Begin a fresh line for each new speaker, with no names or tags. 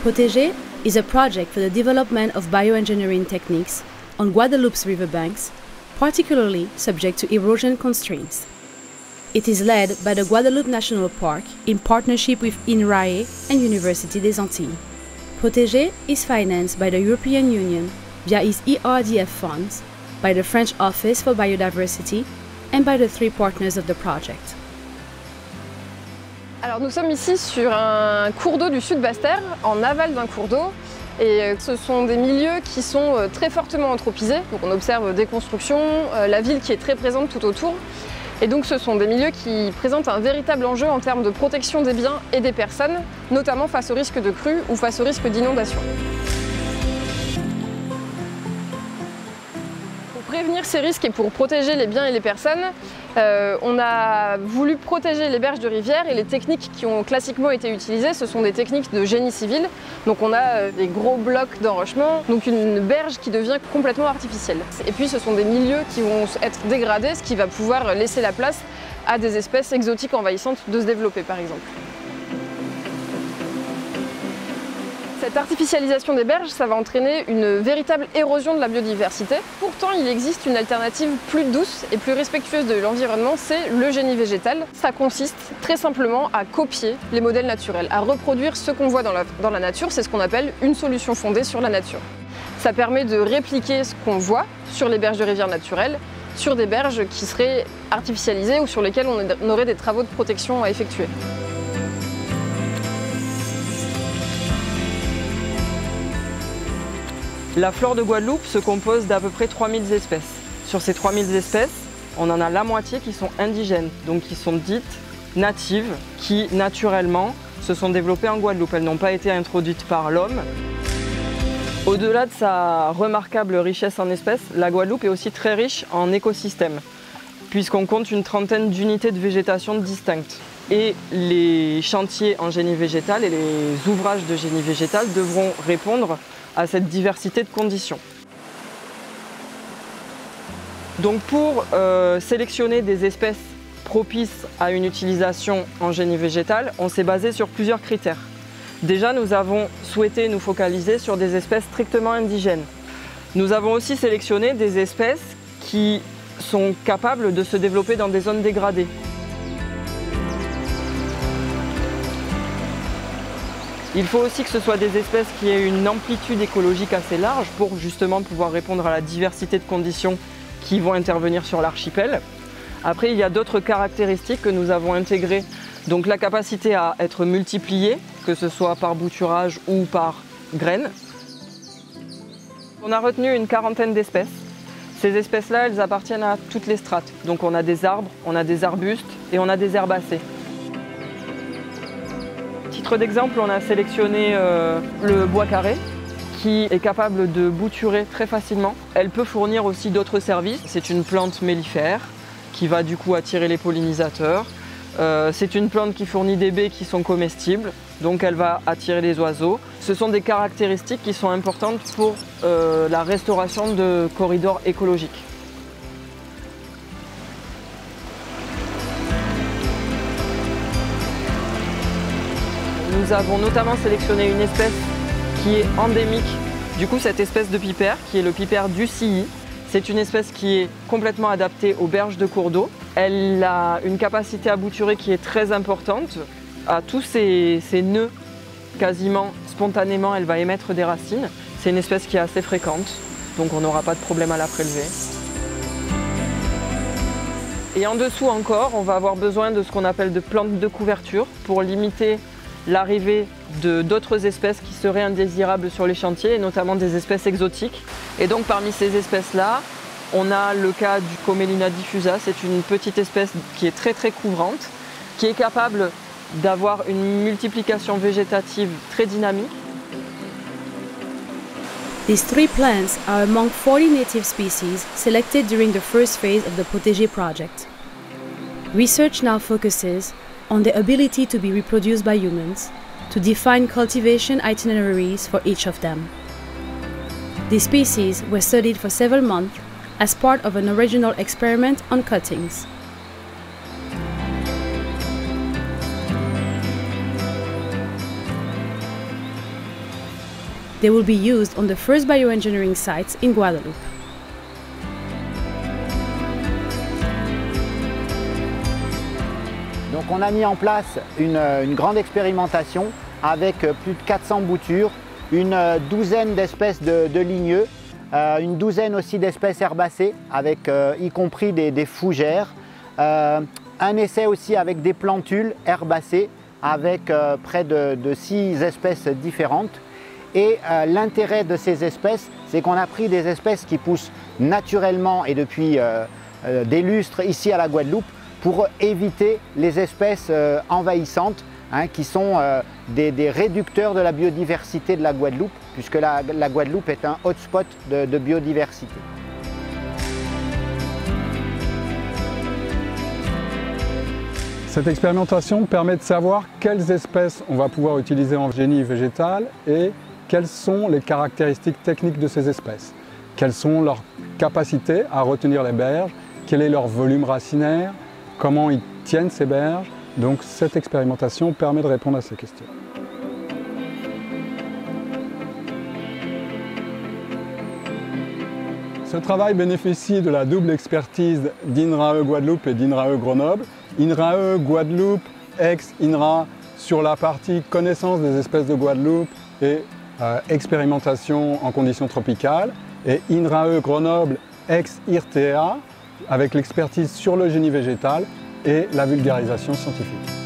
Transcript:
Protégé is a project for the development of bioengineering techniques on Guadeloupe's riverbanks, particularly subject to erosion constraints. It is led by the Guadeloupe National Park in partnership with INRAE and Université des Antilles. Protégé is financed by the European Union via its ERDF funds, by the French Office for Biodiversity, and by the 3 partners of the project.
Alors nous sommes ici sur un cours d'eau du sud Basse-Terre, en aval d'un cours d'eau. Et ce sont des milieux qui sont très fortement anthropisés. Donc on observe des constructions, la ville qui est très présente tout autour. Et donc ce sont des milieux qui présentent un véritable enjeu en termes de protection des biens et des personnes, notamment face au risque de crue ou face au risque d'inondation. Pour prévenir ces risques et pour protéger les biens et les personnes, on a voulu protéger les berges de rivière et les techniques qui ont classiquement été utilisées, ce sont des techniques de génie civil. Donc on a des gros blocs d'enrochement, donc une berge qui devient complètement artificielle. Et puis ce sont des milieux qui vont être dégradés, ce qui va pouvoir laisser la place à des espèces exotiques envahissantes de se développer par exemple. Cette artificialisation des berges, ça va entraîner une véritable érosion de la biodiversité. Pourtant, il existe une alternative plus douce et plus respectueuse de l'environnement, c'est le génie végétal. Ça consiste très simplement à copier les modèles naturels, à reproduire ce qu'on voit dans la nature, c'est ce qu'on appelle une solution fondée sur la nature. Ça permet de répliquer ce qu'on voit sur les berges de rivières naturelles, sur des berges qui seraient artificialisées ou sur lesquelles on aurait des travaux de protection à effectuer.
La flore de Guadeloupe se compose d'à peu près 3000 espèces. Sur ces 3000 espèces, on en a la moitié qui sont indigènes, donc qui sont dites natives, qui naturellement se sont développées en Guadeloupe. Elles n'ont pas été introduites par l'homme. Au-delà de sa remarquable richesse en espèces, la Guadeloupe est aussi très riche en écosystèmes, puisqu'on compte une trentaine d'unités de végétation distinctes. Et les chantiers en génie végétal et les ouvrages de génie végétal devront répondre à cette diversité de conditions. Donc pour sélectionner des espèces propices à une utilisation en génie végétal, on s'est basé sur plusieurs critères. Déjà, nous avons souhaité nous focaliser sur des espèces strictement indigènes. Nous avons aussi sélectionné des espèces qui sont capables de se développer dans des zones dégradées. Il faut aussi que ce soit des espèces qui aient une amplitude écologique assez large pour justement pouvoir répondre à la diversité de conditions qui vont intervenir sur l'archipel. Après, il y a d'autres caractéristiques que nous avons intégrées. Donc la capacité à être multipliée, que ce soit par bouturage ou par graines. On a retenu une quarantaine d'espèces. Ces espèces-là, elles appartiennent à toutes les strates. Donc on a des arbres, on a des arbustes et on a des herbacées. Titre d'exemple, on a sélectionné le bois carré qui est capable de bouturer très facilement. Elle peut fournir aussi d'autres services. C'est une plante mellifère qui va du coup attirer les pollinisateurs. C'est une plante qui fournit des baies qui sont comestibles, donc elle va attirer les oiseaux. Ce sont des caractéristiques qui sont importantes pour la restauration de corridors écologiques. Nous avons notamment sélectionné une espèce qui est endémique. Du coup, cette espèce de pipère, qui est le pipère du Silly, c'est une espèce qui est complètement adaptée aux berges de cours d'eau. Elle a une capacité à bouturer qui est très importante. À tous ces nœuds, quasiment spontanément, elle va émettre des racines. C'est une espèce qui est assez fréquente, donc on n'aura pas de problème à la prélever. Et en dessous encore, on va avoir besoin de ce qu'on appelle de plantes de couverture pour limiter l'arrivée d'autres espèces qui seraient indésirables sur les chantiers, et notamment des espèces exotiques. Et donc parmi ces espèces-là, on a le cas du Commelina diffusa. C'est une petite espèce qui est très couvrante, qui est capable d'avoir une multiplication végétative très dynamique.
These 3 plants are among 40 native species selected during the first phase of the Protégé project. Research now focuses on the ability to be reproduced by humans, to define cultivation itineraries for each of them. These species were studied for several months as part of an original experiment on cuttings. They will be used on the first bioengineering sites in Guadeloupe.
Donc on a mis en place une grande expérimentation avec plus de 400 boutures, une douzaine d'espèces de ligneux, une douzaine aussi d'espèces herbacées, avec y compris des fougères, un essai aussi avec des plantules herbacées, avec près de 6 espèces différentes. Et l'intérêt de ces espèces, c'est qu'on a pris des espèces qui poussent naturellement et depuis des lustres ici à la Guadeloupe, pour éviter les espèces envahissantes, qui sont des réducteurs de la biodiversité de la Guadeloupe, puisque la Guadeloupe est un hotspot de biodiversité.
Cette expérimentation permet de savoir quelles espèces on va pouvoir utiliser en génie végétal et quelles sont les caractéristiques techniques de ces espèces. Quelles sont leurs capacités à retenir les berges, quel est leur volume racinaire, comment ils tiennent ces berges. Donc cette expérimentation permet de répondre à ces questions. Ce travail bénéficie de la double expertise d'INRAE Guadeloupe et d'INRAE Grenoble. INRAE Guadeloupe, ex-INRA sur la partie connaissance des espèces de Guadeloupe et expérimentation en conditions tropicales. Et INRAE Grenoble, ex-IRTA, avec l'expertise sur le génie végétal et la vulgarisation scientifique.